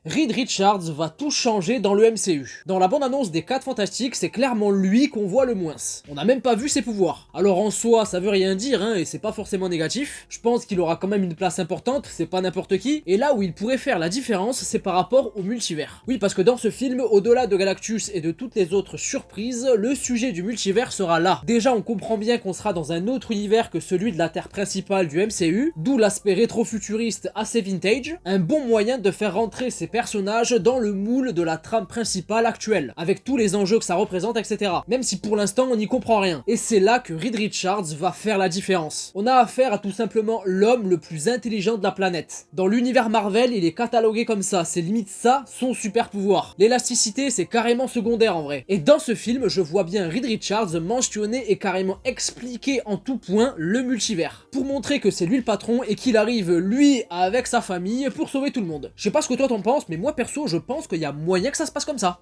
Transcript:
Reed Richards va tout changer dans le MCU. Dans la bande-annonce des 4 Fantastiques, c'est clairement lui qu'on voit le moins. On n'a même pas vu ses pouvoirs. Alors en soi, ça veut rien dire, et c'est pas forcément négatif. Je pense qu'il aura quand même une place importante, c'est pas n'importe qui. Et là où il pourrait faire la différence, c'est par rapport au multivers. Oui, parce que dans ce film, au-delà de Galactus et de toutes les autres surprises, le sujet du multivers sera là. Déjà, on comprend bien qu'on sera dans un autre univers que celui de la Terre principale du MCU, d'où l'aspect rétro-futuriste assez vintage, un bon moyen de faire rentrer ces personnages dans le moule de la trame principale actuelle, avec tous les enjeux que ça représente, etc. Même si pour l'instant on n'y comprend rien. Et c'est là que Reed Richards va faire la différence. On a affaire à tout simplement l'homme le plus intelligent de la planète. Dans l'univers Marvel, il est catalogué comme ça, c'est limite ça son super pouvoir. L'élasticité, c'est carrément secondaire en vrai. Et dans ce film, je vois bien Reed Richards mentionner et carrément expliquer en tout point le multivers, pour montrer que c'est lui le patron et qu'il arrive, lui, avec sa famille, pour sauver tout le monde. Je sais pas ce que toi t'en penses, mais moi perso, je pense qu'il y a moyen que ça se passe comme ça.